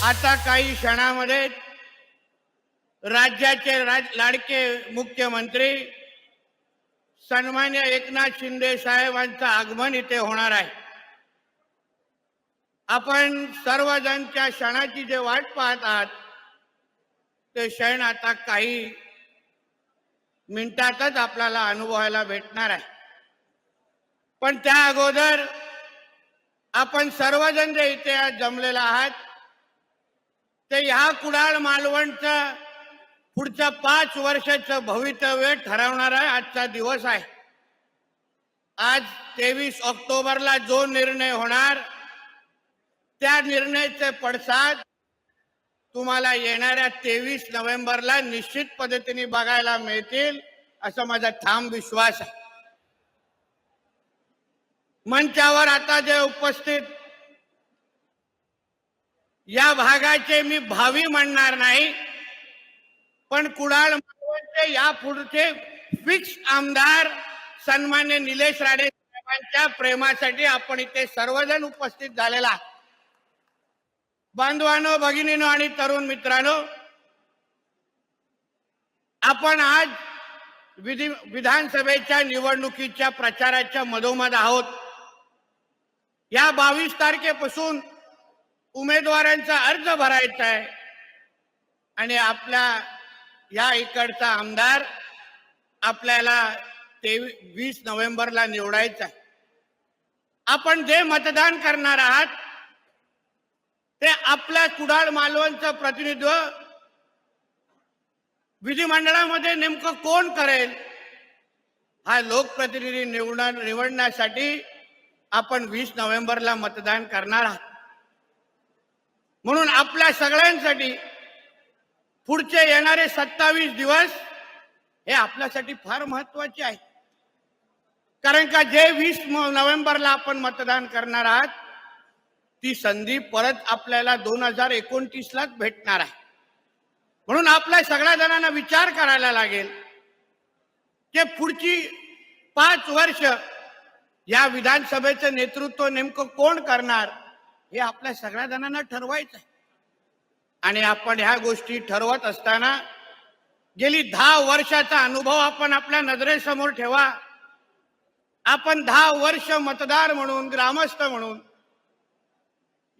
आता काही क्षणामध्ये राज्याचे लाडके मुख्यमंत्री सन्मान्य एकनाथ शिंदे साहेबांचं आगमन इथे होणार आहे। आपण सर्वजण त्या क्षणाची जे वाट पाहत आहात ते क्षण आता काही मिनिटातच आपल्याला अनुभवायला भेटणार आहे। पण त्या अगोदर आपण सर्वजण जे इथे आज जमलेला आहात ते ह्या कुडाळ मालवणचं पुढच्या 5 वर्षाचं भवितव्य ठरवणारा आजचा दिवस आहे। आज 23 ऑक्टोबरला जो निर्णय होणार त्या निर्णयाचे पडसाद तुम्हाला येणाऱ्या 23 नोव्हेंबरला निश्चित पद्धतीने बघायला मिळतील असा माझा ठाम विश्वास आहे। मंचावर आता जे उपस्थित या भागाचे मी भावी म्हणणार नाही, पण कुडाळ मालवणचे या पुढचे फिक्स आमदार सन्मान्य निलेश राणे साहेबांच्या प्रेमासाठी आपण इथे सर्वजण उपस्थित झालेला। बांधवांनो, भगिनींनो आणि तरुण मित्रांनो, आपण आज विधानसभेच्या निवडणुकीच्या प्रचाराच्या मधोमध आहोत। या 22 तारखेपासून उमेदवारांचा अर्ज भरायचा आहे आणि आपल्या या इकडचा आमदार आपल्याला 23 नोव्हेंबरला निवडायचा आहे। आपण जे मतदान करणार आहात ते आपल्या कुडाळ मालवणचं प्रतिनिधित्व विधिमंडळामध्ये नेमकं कोण करेल हा लोकप्रतिनिधी निवडण्यासाठी आपण 20 नोव्हेंबरला मतदान करणार आहात। म्हणून आपल्या सगळ्यांसाठी पुढचे येणारे 27 दिवस हे आपल्यासाठी फार महत्वाचे आहे। कारण का जे 20 नोव्हेंबरला आपण मतदान करणार आहात ती संधी परत आपल्याला 2029लाच भेटणार आहे। म्हणून आपल्या सगळ्या जणांना विचार करायला लागेल की पुढची 5 वर्ष या विधानसभेचं नेतृत्व नेमकं कोण करणार हे आपल्या सगळ्या जणांना ठरवायचं आहे। आणि आपण ह्या गोष्टी ठरवत असताना गेली 10 वर्षाचा अनुभव आपण आपल्या नजरेसमोर ठेवा। आपण 10 वर्ष मतदार म्हणून, ग्रामस्थ म्हणून,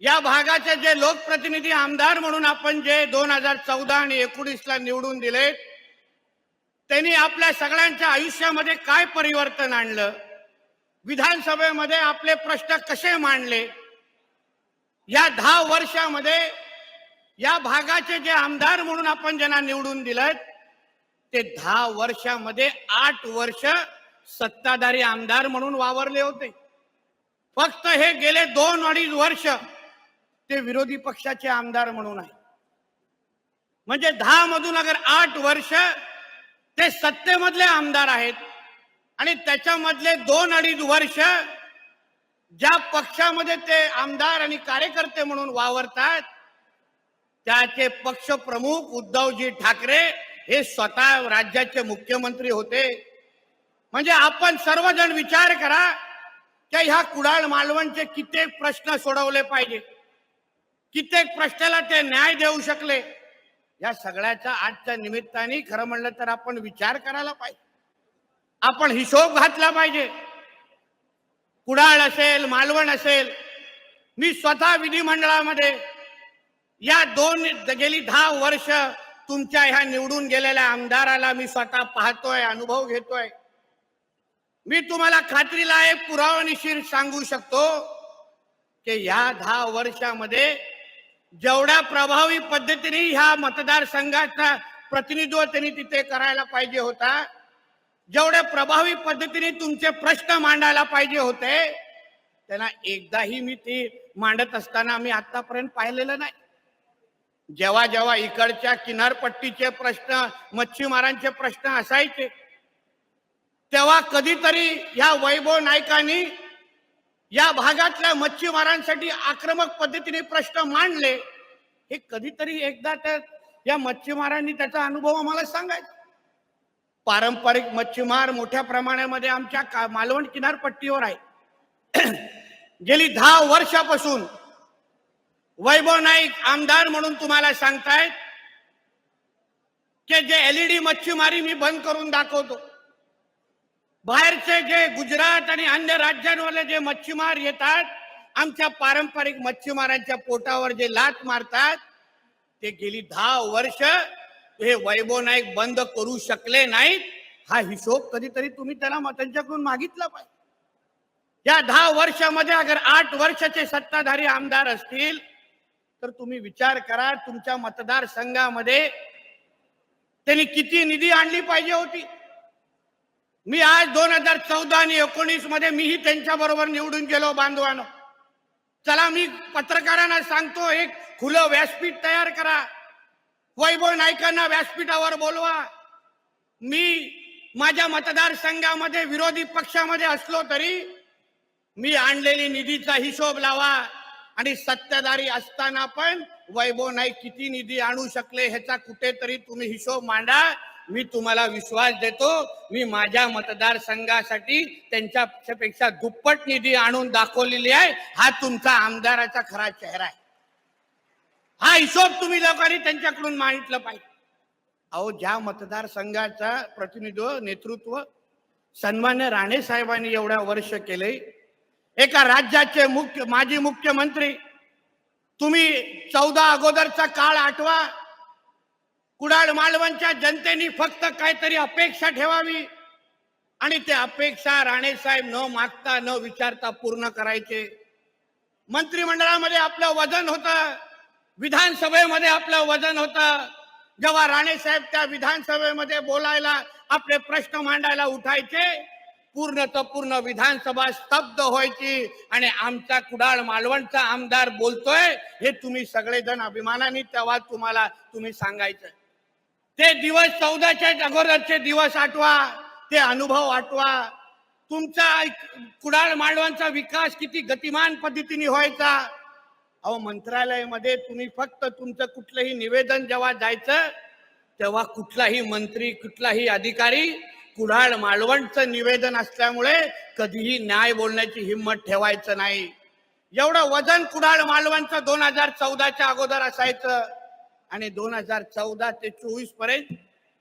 या भागाचे जे लोकप्रतिनिधी आमदार म्हणून आपण जे 2014 आणि 19ला निवडून दिले त्यांनी आपल्या सगळ्यांच्या आयुष्यामध्ये काय परिवर्तन आणलं, विधानसभेमध्ये आपले प्रश्न कसे मांडले, या 10 वर्षामध्ये या भागाचे जे आमदार म्हणून आपण ज्यांना निवडून दिलं ते 10 वर्षामध्ये 8 वर्ष सत्ताधारी आमदार म्हणून वावरले होते। फक्त हे गेले 2-2.5 वर्ष ते विरोधी पक्षाचे आमदार म्हणून आहे। म्हणजे 10 मधून अगर 8 वर्ष ते सत्तेमधले आमदार आहेत आणि त्याच्यामधले 2-2.5 वर्ष ज्या पक्षामध्ये ते आमदार आणि कार्यकर्ते म्हणून वावरतात त्याचे पक्ष प्रमुख उद्धवजी ठाकरे हे स्वतः राज्याचे मुख्यमंत्री होते। म्हणजे आपण सर्वजण विचार करा की ह्या कुडाळ मालवणचे कित्येक प्रश्न सोडवले पाहिजे, कित्येक प्रश्नाला ते न्याय देऊ शकले, या सगळ्याच्या आजच्या निमित्ताने खरं म्हणलं तर आपण विचार करायला पाहिजे, आपण हिशोब घातला पाहिजे। कुडाळ असेल, मालवण असेल, मी स्वतः विधिमंडळामध्ये या गेली 10 वर्ष तुमच्या ह्या निवडून गेलेल्या आमदाराला मी स्वतः पाहतोय, अनुभव घेतोय। मी तुम्हाला खात्रीला एक पुरावानिशीर सांगू शकतो की या 10 वर्षामध्ये जेवढ्या प्रभावी पद्धतीने ह्या मतदारसंघाचा प्रतिनिधित्व त्यांनी तिथे करायला पाहिजे होता, जेवढ्या प्रभावी पद्धतीने तुमचे प्रश्न मांडायला पाहिजे होते, त्यांना एकदाही मी ते मांडत असताना मी आतापर्यंत पाहिलेलं नाही। जेव्हा जेव्हा इकडच्या किनारपट्टीचे प्रश्न, मच्छीमारांचे प्रश्न असायचे तेव्हा कधीतरी या वैभव नाईकांनी या भागातल्या मच्छीमारांसाठी आक्रमक पद्धतीने प्रश्न मांडले। हे कधीतरी एकदा तर या मच्छीमारांनी त्याचा अनुभव आम्हाला सांगायचा। पारंपरिक मच्छीमार मोठ्या प्रमाणामध्ये आमच्या मालवण किनारपट्टीवर आहे। गेली 10 वर्षापासून वैभव नाईक आमदार म्हणून तुम्हाला सांगतायत की जे एलईडी मच्छीमारी मी बंद करून दाखवतो. बाहेरचे जे गुजरात आणि अन्य राज्यांवरले जे मच्छीमार येतात, आमच्या पारंपरिक मच्छीमारांच्या पोटावर जे लात मारतात, ते गेली 10 वर्ष हे वैभव नाईक बंद करू शकले नाहीत. हा हिशोब कधीतरी तुम्ही त्यांच्याकडून मागितला पाहिजे. या 10 वर्षामध्ये अगर 8 वर्षाचे सत्ताधारी आमदार असतील तर तुम्ही विचार करा, तुमच्या मतदारसंघामध्ये त्यांनी किती निधी आणली पाहिजे होती. मी आज 2014 आणि 19 मध्ये मीही त्यांच्या बरोबर निवडून गेलो बांधवानो. चला, मी पत्रकारांना सांगतो, एक खुलं व्यासपीठ तयार करा, वैभव नाईकांना व्यासपीठावर बोलवा. मी माझ्या मतदारसंघामध्ये विरोधी पक्षामध्ये असलो तरी मी आणलेली निधीचा हिशोब लावा आणि सत्ताधारी असताना पण वैभव नाईक किती निधी आणू शकले ह्याचा कुठेतरी तुम्ही हिशोब मांडा. मी तुम्हाला विश्वास देतो, मी माझ्या मतदारसंघासाठी त्यांच्यापेक्षा दुप्पट निधी आणून दाखवलेली आहे. हा तुमचा आमदाराचा खरा चेहरा आहे. हा हिशोब तुम्ही लोकांनी त्यांच्याकडून मागितलं पाहिजे. अहो, ज्या मतदारसंघाचा प्रतिनिधित्व नेतृत्व सन्मान्य राणे साहेबांनी एवढ्या वर्ष केले, एका राज्याचे माजी मुख्यमंत्री, तुम्ही 14 अगोदरचा काळ आठवा. कुडाळ मालवणच्या जनतेने फक्त काहीतरी अपेक्षा ठेवावी आणि ते अपेक्षा राणेसाहेब न मागता न विचारता पूर्ण करायचे. मंत्रिमंडळामध्ये आपलं वजन होतं, विधानसभेमध्ये आपलं वजन होतं. जेव्हा राणेसाहेब त्या विधानसभेमध्ये बोलायला, आपले प्रश्न मांडायला उठायचे, पूर्ण विधानसभा स्तब्ध व्हायची आणि आमचा कुडाळ मालवणचा आमदार बोलतोय हे तुम्ही सगळेजण अभिमानाने तेव्हा तुम्ही सांगायचं. ते दिवस 14च्या अगोदरचे दिवस आठवा, ते अनुभव आठवा. तुमचा कुडाळ मालवणचा विकास किती गतिमान पद्धतीने व्हायचा. अहो, मंत्रालयामध्ये तुम्ही फक्त तुमचं कुठलंही निवेदन जेव्हा जायचं तेव्हा कुठलाही मंत्री, कुठलाही अधिकारी कुडाळ मालवणचं निवेदन असल्यामुळे कधीही न्याय बोलण्याची हिंमत ठेवायचं नाही. एवढं वजन कुडाळ मालवणचं 2014च्या अगोदर असायचं आणि 2014 ते 24 पर्यंत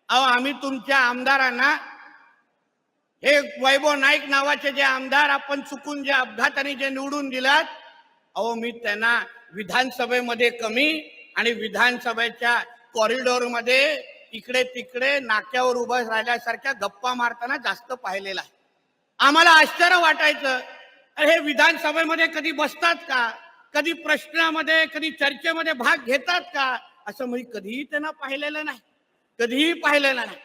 आम्ही तुमच्या आमदारांना, हे वैभव नाईक नावाचे जे आमदार आपण चुकून जे अपघाताने जे निवडून दिलात, मी त्यांना विधानसभेमध्ये कमी आणि विधानसभेच्या कॉरिडॉरमध्ये इकडे तिकडे नाक्यावर उभं राहिल्यासारख्या गप्पा मारताना जास्त पाहिलेला आहे. आम्हाला आश्चर्य वाटायचं, हे विधानसभेमध्ये कधी बसतात का, कधी प्रश्नामध्ये, कधी चर्चेमध्ये भाग घेतात का, असं मी कधीही त्यांना पाहिलेलं नाही, कधीही पाहिलेलं नाही.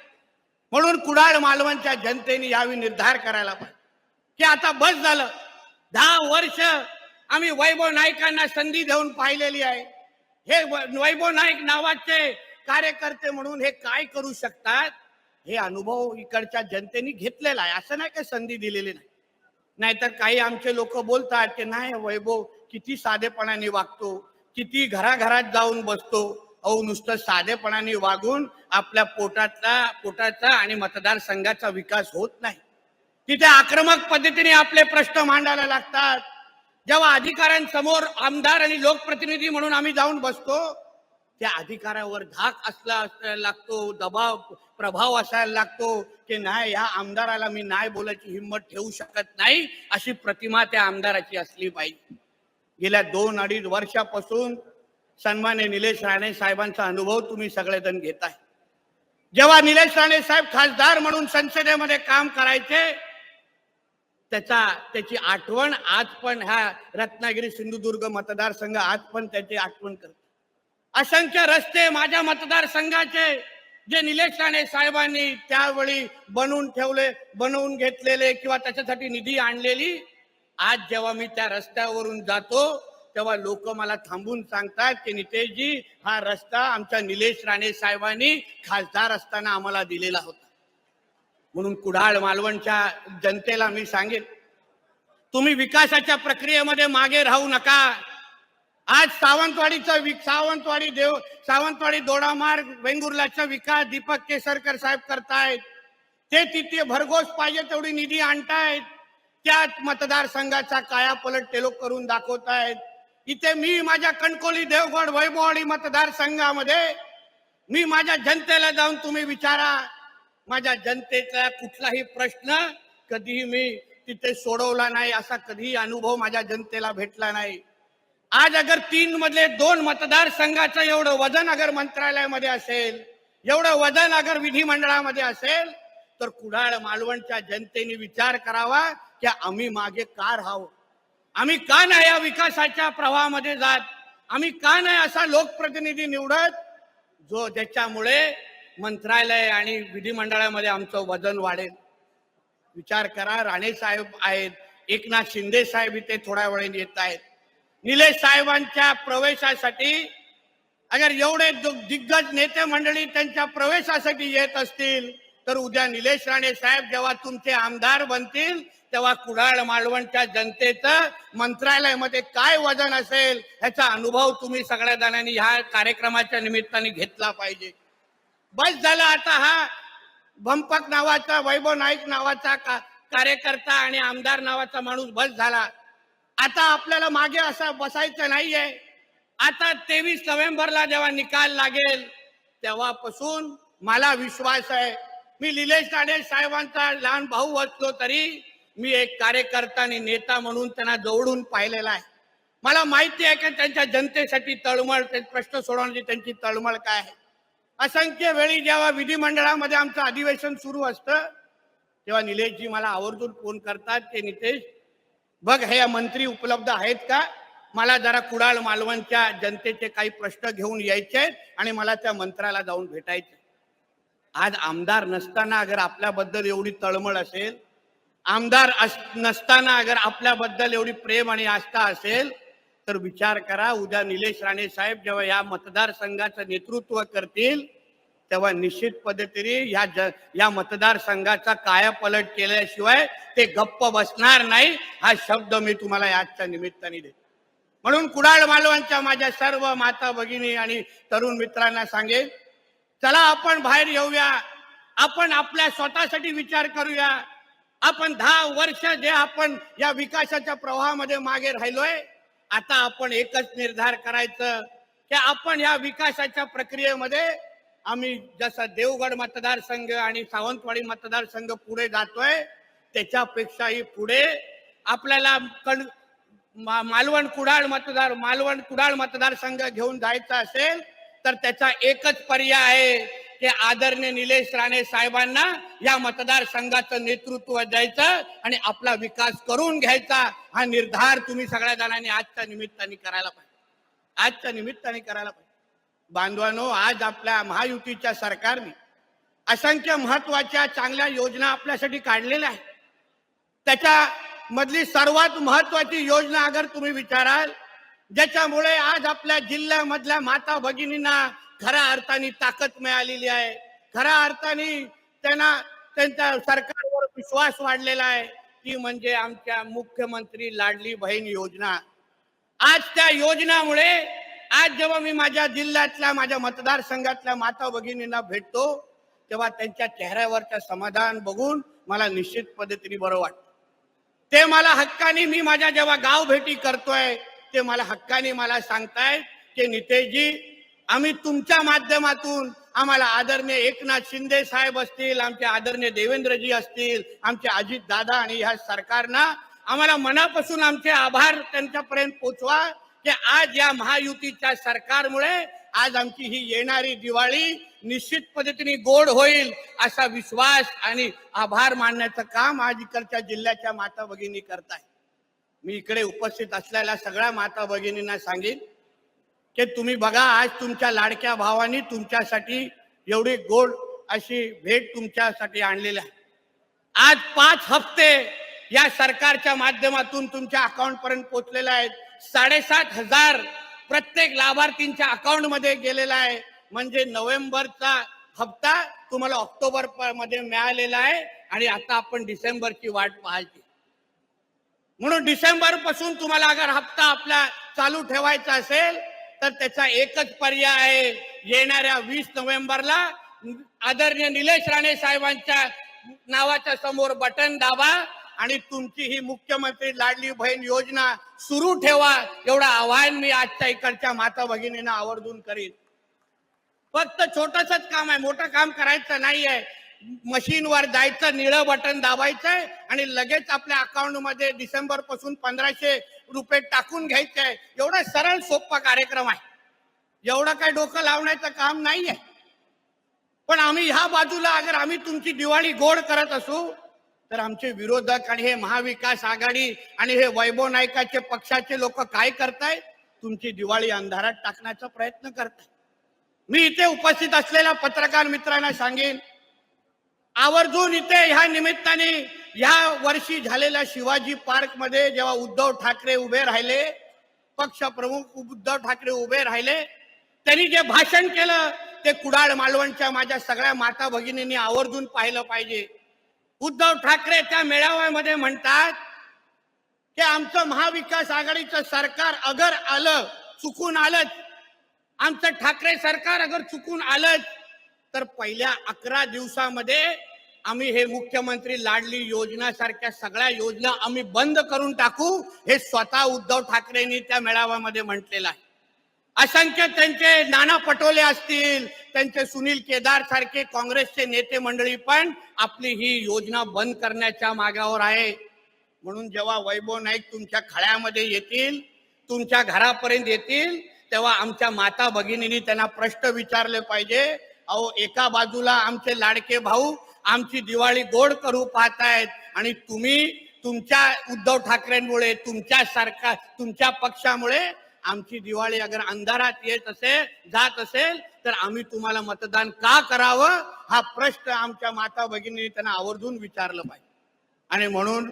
म्हणून कुडाळ मालवणच्या जनतेने यावेळी निर्धार करायला पाहिजे की आता बस झालं. 10 वर्ष आम्ही वैभव नाईकांना संधी देऊन पाहिलेली आहे. हे वैभव नाईक नावाचे कार्यकर्ते म्हणून हे काय करू शकतात हे अनुभव इकडच्या जनतेने घेतलेला आहे. असं नाही का संधी दिलेली नाही. नाहीतर काही आमचे लोक बोलतात की नाही, वैभव किती साधेपणाने वागतो, किती घराघरात जाऊन बसतो. नुसतं साधेपणाने वागून आपल्या पोटाचा आणि मतदारसंघाचा विकास होत नाही. तिथे आक्रमक पद्धतीने आपले प्रश्न मांडायला लागतात. जेव्हा अधिकाऱ्यांसमोर आमदार आणि लोकप्रतिनिधी म्हणून आम्ही जाऊन बसतो, त्या अधिकाऱ्यावर धाक असायला लागतो, दबाव प्रभाव असायला लागतो की नाही, या आमदाराला मी नाही बोलायची हिंमत ठेवू शकत नाही, अशी प्रतिमा त्या आमदाराची असली पाहिजे. गेल्या 2-2.5 वर्षापासून सन्मान्य निलेश राणे साहेबांचा अनुभव तुम्ही सगळेजण घेताय. जेव्हा निलेश राणे साहेब खासदार म्हणून संसदेमध्ये काम करायचे, त्याची आठवण आज पण ह्या रत्नागिरी सिंधुदुर्ग मतदारसंघ आज पण त्याची आठवण करतो. असंख्य रस्ते माझ्या मतदारसंघाचे जे निलेश राणे साहेबांनी त्यावेळी बनवून घेतलेले किंवा त्याच्यासाठी निधी आणलेली, आज जेव्हा मी त्या रस्त्यावरून जातो तेव्हा लोक मला थांबून सांगतात की नितेशजी, हा रस्ता आमच्या निलेश राणे साहेबांनी खासदार असताना आम्हाला दिलेला होता. म्हणून कुडाळ मालवणच्या जनतेला मी सांगेन, तुम्ही विकासाच्या प्रक्रियेमध्ये मागे राहू नका. आज सावंतवाडी दोडामार्ग वेंगुर्लाचा विकास दीपक केसरकर साहेब करतायत. ते तिथे भरघोस पाहिजे तेवढी निधी आणतायत. त्याच मतदारसंघाचा कायापलट ते लोक करून दाखवतायत. इथे मी माझ्या कणकोली देवगड वैभववाडी मतदारसंघामध्ये मी माझ्या जनतेला जाऊन तुम्ही विचारा, माझ्या जनतेचा कुठलाही प्रश्न कधीही मी तिथे सोडवला नाही, असा कधीही अनुभव माझ्या जनतेला भेटला नाही. आज अगर 3 मधले 2 मतदारसंघाचं एवढं वजन अगर मंत्रालयामध्ये असेल, एवढं वजन अगर विधिमंडळामध्ये असेल, तर कुडाळ मालवणच्या जनतेने विचार करावा की आम्ही मागे का राहावं, आम्ही का नाही या विकासाच्या प्रवाहामध्ये जात, आम्ही का नाही असा लोकप्रतिनिधी निवडत जो ज्याच्यामुळे मंत्रालय आणि विधिमंडळामध्ये आमचं वजन वाढेल. विचार करा, राणे साहेब आहेत, एकनाथ शिंदे साहेब इथे थोड्या वेळाने येत आहेत. निलेश साहेबांच्या प्रवेशासाठी अगर एवढे दिग्गज नेते मंडळी त्यांच्या प्रवेशासाठी येत असतील, तर उद्या निलेश राणे साहेब जेव्हा तुमचे आमदार बनतील तेव्हा कुडाळ मालवणच्या जनतेचं मंत्रालयामध्ये काय वजन असेल ह्याचा अनुभव तुम्ही सगळ्या जणांनी ह्या कार्यक्रमाच्या निमित्ताने घेतला पाहिजे. बस झालं आता हा भंपक नावाचा, वैभव नाईक नावाचा कार्यकर्ता आणि आमदार नावाचा माणूस बस झाला. आता आपल्याला मागे असं बसायचं नाहीये. आता 23 नोव्हेंबरला जेव्हा निकाल लागेल तेव्हापासून मला विश्वास आहे, मी निलेश राणे साहेबांचा लहान भाऊ असलो तरी मी एक कार्यकर्ता आणि नेता म्हणून त्यांना जवळून पाहिलेला आहे. मला माहिती आहे की त्यांच्या जनतेसाठी तळमळ, ते प्रश्न सोडवण्याची त्यांची तळमळ काय आहे. असंख्य वेळी जेव्हा विधिमंडळामध्ये आमचं अधिवेशन सुरू असतं तेव्हा निलेशजी मला आवर्जून फोन करतात, ते नितेश बघ हे मंत्री उपलब्ध आहेत का, मला जरा कुडाळ मालवणच्या जनतेचे काही प्रश्न घेऊन यायचे आणि मला त्या मंत्र्याला जाऊन भेटायचे. आज आमदार नसताना अगर आपल्याबद्दल एवढी तळमळ असेल, आमदार नसताना अगर आपल्याबद्दल एवढी प्रेम आणि आस्था असेल, तर विचार करा उद्या निलेश राणे साहेब जेव्हा या मतदारसंघाचं नेतृत्व करतील तेव्हा निश्चित पद्धतीने या मतदारसंघाचा कायापालट केल्याशिवाय ते गप्प बसणार नाही. हा शब्द मी तुम्हाला आजच्या निमित्ताने देतो. म्हणून कुडाळ मालवणच्या माझ्या सर्व माता भगिनी आणि तरुण मित्रांना सांगेन, चला आपण बाहेर येऊया, आपण आपल्या स्वतःसाठी विचार करूया. आपण 10 वर्ष जे आपण या विकासाच्या प्रवाहामध्ये मागे राहिलोय, आता आपण एकच निर्धार करायचं की आपण या विकासाच्या प्रक्रियेमध्ये आम्ही जसा देवगड मतदारसंघ आणि सावंतवाडी मतदारसंघ पुढे जातोय त्याच्यापेक्षाही पुढे आपल्याला मालवण कुडाळ मतदारसंघ घेऊन जायचा असेल तर त्याचा एकच पर्याय आहे की आदरणीय निलेश राणे साहेबांना या मतदारसंघाचं नेतृत्व द्यायचं आणि आपला विकास करून घ्यायचा. हा निर्धार तुम्ही सगळ्या जणांनी आजच्या निमित्ताने करायला पाहिजे. बांधवांनो, आज आपल्या महायुतीच्या सरकारने असंख्य महत्वाच्या चांगल्या योजना आपल्यासाठी काढलेल्या आहेत. त्याच्या मधली सर्वात महत्वाची योजना अगर तुम्ही विचाराल, ज्याच्यामुळे आज आपल्या जिल्ह्यामधल्या माता भगिनींना खऱ्या अर्थाने ताकद मिळालेली आहे, खऱ्या अर्थाने त्यांच्या सरकारवर विश्वास वाढलेला आहे, ती म्हणजे आमच्या मुख्यमंत्री लाडली बहीण योजना. आज त्या योजनामुळे आज जेव्हा मी माझ्या जिल्ह्यातल्या माझ्या मतदारसंघातल्या माता भगिनींना भेटतो तेव्हा त्यांच्या चेहऱ्यावरचं समाधान बघून मला निश्चित पद्धतीने बरं वाटतं. ते मला हक्काने, मी माझ्या जेव्हा गाव भेटी करतोय ते मला हक्काने मला सांगतायत की नितेशजी, आम्ही तुमच्या माध्यमातून आम्हाला आदरणीय एकनाथ शिंदे साहेब असतील, आमचे आदरणीय देवेंद्रजी असतील, आमचे अजित दादा आणि ह्या सरकारना आम्हाला मनापासून आमचे आभार त्यांच्यापर्यंत पोहोचवा की आज या महायुतीच्या सरकारमुळे आज आमची ही येणारी दिवाळी निश्चित पद्धतीने गोड होईल असा विश्वास आणि आभार मानण्याचं काम आज इकडच्या जिल्ह्याच्या माता भगिनी करताय. मी इकडे उपस्थित असलेल्या सगळ्या माता भगिनींना सांगेन की तुम्ही बघा, आज तुमच्या लाडक्या भावानी तुमच्यासाठी एवढी गोड अशी भेट तुमच्यासाठी आणलेली आहे. आज 5 हप्ते या सरकारच्या माध्यमातून तुमच्या अकाउंट पर्यंत पोहोचलेले आहेत. 7,500 प्रत्येक लाभार्थींच्या अकाउंट मध्ये गेलेला आहे. म्हणजे नोव्हेंबरचा हप्ता तुम्हाला ऑक्टोबर मध्ये मिळालेला आहे आणि आता आपण डिसेंबरची वाट पाहायची. म्हणून डिसेंबर पासून तुम्हाला अगर हप्ता आपला चालू ठेवायचा असेल तर त्याचा एकच पर्याय आहे, येणाऱ्या 20 नोव्हेंबरला आदरणीय निलेश राणे साहेबांच्या नावाच्या समोर बटन दाबा आणि तुमची ही मुख्यमंत्री लाडली बहीण योजना सुरू ठेवा, एवढं आवाहन मी आजच्या इकडच्या माता भगिनींना आवर्जून करीन. फक्त छोटंसंच काम आहे, मोठं काम करायचं नाहीये. मशीनवर जायचं, निळं बटन दाबायचंय आणि लगेच आपल्या अकाउंटमध्ये डिसेंबर पासून 1500 रुपये टाकून घ्यायचंय. एवढा सरळ सोपा कार्यक्रम आहे, एवढं काय डोकं लावण्याचं काम नाहीये. पण आम्ही ह्या बाजूला अगर आम्ही तुमची दिवाळी गोड करत असू तर आमचे विरोधक आणि हे महाविकास आघाडी आणि हे वैभव नाईकाचे पक्षाचे लोक काय करतायत? तुमची दिवाळी अंधारात टाकण्याचा प्रयत्न करतायत. मी इथे उपस्थित असलेल्या पत्रकार मित्रांना सांगेन, आवर्जून इथे ह्या निमित्ताने या वर्षी झालेल्या शिवाजी पार्क मध्ये जेव्हा उद्धव ठाकरे उभे राहिले, पक्ष प्रमुख उद्धव ठाकरे उभे राहिले, त्यांनी जे भाषण केलं ते कुडाळ मालवणच्या माझ्या सगळ्या माता भगिनींनी आवर्जून पाहिलं पाहिजे. उद्धव ठाकरे त्या मेळाव्यामध्ये म्हणतात की आमचं महाविकास आघाडीचं सरकार अगर आलं, चुकून आलंच, आमचं ठाकरे सरकार अगर चुकून आलंच तर पहिल्या 11 दिवसामध्ये आम्ही हे मुख्यमंत्री लाडली योजना सारख्या सगळ्या योजना आम्ही बंद करून टाकू, हे स्वतः उद्धव ठाकरेंनी त्या मेळाव्यामध्ये म्हटलेलं आहे. असंख्य त्यांचे नाना पटोले असतील, त्यांचे सुनील केदार सारखे काँग्रेसचे नेते मंडळी पण आपली ही योजना बंद करण्याच्या मागावर आहे. म्हणून जेव्हा वैभव नाईक तुमच्या खळ्यामध्ये येतील, तुमच्या घरापर्यंत येतील, तेव्हा आमच्या माता भगिनींनी त्यांना प्रश्न विचारले पाहिजे. अहो, एका बाजूला आमचे लाडके भाऊ आमची दिवाळी गोड करू पाहतायत आणि तुम्ही तुमच्या उद्धव ठाकरेंमुळे, तुमच्या पक्षामुळे आमची दिवाळी अगर अंधारात येत असेल, जात असेल तर आम्ही तुम्हाला मतदान का करावं, हा प्रश्न आमच्या माता भगिनींनी त्यांना आवर्जून विचारलं पाहिजे. आणि म्हणून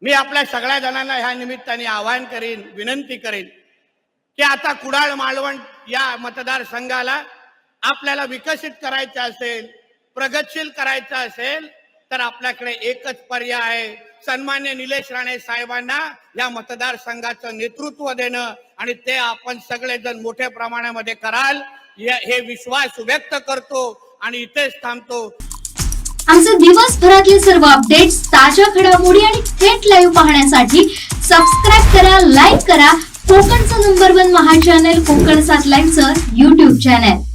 मी आपल्या सगळ्या जणांना ह्या निमित्ताने आवाहन करीन, विनंती करीन की आता कुडाळ मालवण या मतदारसंघाला आपल्याला विकसित करायचं असेल, प्रगतशील करायचं असेल तर आपल्याकडे एकच पर्याय आहे, सन्मान्य निलेश राणे साहेबांना या मतदारसंघाचं नेतृत्व देणं, आणि ते आपण सगळेजण मोठ्या प्रमाणामध्ये कराल हे विश्वास व्यक्त करतो आणि इथेच थांबतो. आमचे दिवसभरातले सर्व अपडेट्स, ताज्या घडामोडी आणि थेट लाईव्ह पाहण्यासाठी सबस्क्राईब करा, लाईक करा कोकणचं नंबर 1 महा चॅनल कोकण 7 लाईव्हचं YouTube चॅनल.